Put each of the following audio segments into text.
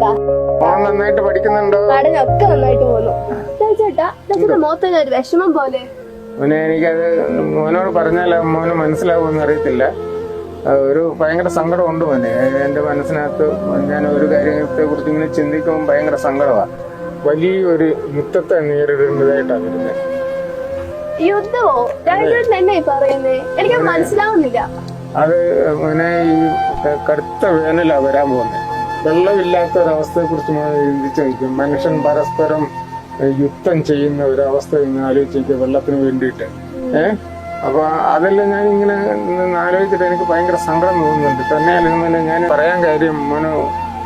ചേട്ടാ. നന്നായിട്ട് പഠിക്കുന്നുണ്ടോ? പഠനമൊക്കെ നന്നായിട്ട് പോകുന്നു. ചേട്ടാ മുഖത്തിന് ഒരു വിഷമം പോലെ. മോനെ, എനിക്കത് മോനോട് പറഞ്ഞാൽ മോന് മനസ്സിലാവുമെന്ന് അറിയത്തില്ല. ഒരു ഭയങ്കര സങ്കടമുണ്ട് മോനെ. എന്റെ മനസ്സിനകത്ത് ഞാൻ ഒരു കാര്യത്തെ കുറിച്ച് ഇങ്ങനെ ചിന്തിക്കുമ്പോൾ ഭയങ്കര സങ്കടമാണ്. വലിയൊരു യുദ്ധത്തെ നേരിടേണ്ടതായിട്ടാണ് വരുന്നത്. യുദ്ധമോ? തന്നെ പറയുന്നേ, എനിക്ക് മനസ്സിലാവുന്നില്ല. അത് മോനെ, ഈ കടുത്ത വേനലാണ് വരാൻ പോകുന്നത്. വെള്ളമില്ലാത്ത ഒരവസ്ഥയെ കുറിച്ച് ചിന്തിച്ചു നോക്കും. മനുഷ്യൻ പരസ്പരം യുദ്ധം ചെയ്യുന്ന ഒരവസ്ഥ ഇങ്ങനെ ആലോചിക്കുക വെള്ളത്തിന് വേണ്ടിയിട്ട്. അപ്പൊ അതെല്ലാം ഞാൻ ഇങ്ങനെ ആലോചിച്ചിട്ട് എനിക്ക് ഭയങ്കര സങ്കടം തോന്നുന്നുണ്ട്. തന്നെയല്ല ഞാൻ പറയാൻ കാര്യം മോന്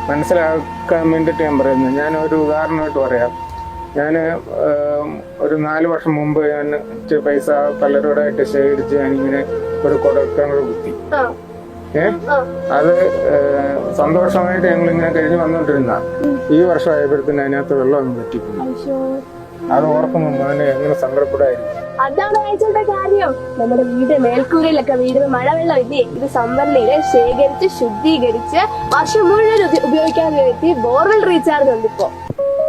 മനസ്സിലാക്കാൻ വേണ്ടിയിട്ട് ഞാൻ പറയുന്നത്. ഞാൻ ഒരു ഉദാഹരണമായിട്ട് പറയാം. ഞാൻ ഒരു 4 വർഷം മുമ്പ് ഞാൻ ഇച്ചിരി പൈസ പലരോടായിട്ട് ശേഖരിച്ച് ഞാനിങ്ങനെ ഒരു കൊടക്കിണർ കുത്തി. അത് സന്തോഷമായിട്ട് ഞങ്ങൾ ഇങ്ങനെ കഴിഞ്ഞ് വന്നോണ്ടിരുന്ന ഈ വർഷം ആയപ്പോഴത്തേന് അതിനകത്ത് വെള്ളം അങ്ങ് പറ്റിക്കുന്നു. അത് ഓർക്കുമ്പോൾ മോനെ എങ്ങനെ സങ്കടപ്പെടായിരിക്കും. അതാണ് അയച്ചോട്ടെ കാര്യം. നമ്മുടെ വീട് മേൽക്കൂരയിലൊക്കെ വീടുന്ന മഴവെള്ളം ഇല്ലേ, ഇത് സംഭരണിയില് ശേഖരിച്ച് ശുദ്ധീകരിച്ച് വർഷം മുഴുവൻ ഉപയോഗിക്കാൻ വേണ്ടി ബോർവെൽ റീചാർജ് ഉണ്ട് ഇപ്പോ.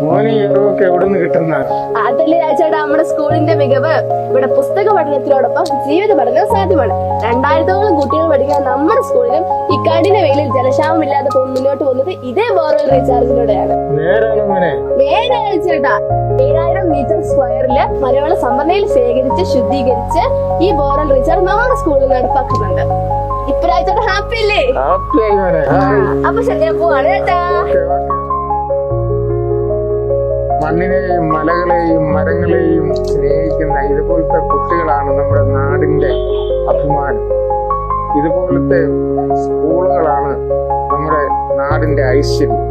മോനെ ഇതൊക്കെ എവിടെ നിന്ന് കിട്ടുന്ന? അതല്ലേ ചേട്ടാ നമ്മുടെ സ്കൂളിന്റെ മികവ്. ഇവിടെ പുസ്തക പഠനത്തിനോടൊപ്പം ജീവിത പഠനം സാധ്യമാണ്. 2000ഓളം കുട്ടികൾ പഠിക്കാൻ നമ്മുടെ സ്കൂളിലും ഈ കഠിന വെയിലിൽ ജലക്ഷാമമില്ലാതെ മുന്നോട്ട് പോകുന്നത് ഇതേ ബോർവെൽ റീചാർജിലൂടെയാണ്. നേരെ ചേട്ടാ 7000 മീറ്റർ സ്ക്വയറില് മലയാള സംഭരണയിൽ ശേഖരിച്ച് ശുദ്ധീകരിച്ച് ഈ ബോർവെൽ റീചാർജ് നമ്മുടെ സ്കൂളിൽ നടപ്പാക്കുന്നുണ്ട്. ഇപ്രാവശ്യം ഹാപ്പി അല്ലേ? അപ്പൊ ശരി, പോവാണ് ചേട്ടാ. മണ്ണിനെയും മലകളെയും മരങ്ങളെയും സ്നേഹിക്കുന്ന ഇതുപോലത്തെ കുട്ടികളാണ് നമ്മുടെ നാടിന്റെ അഭിമാനം. ഇതുപോലത്തെ സ്കൂളുകളാണ് നമ്മുടെ നാടിന്റെ ഐശ്വര്യം.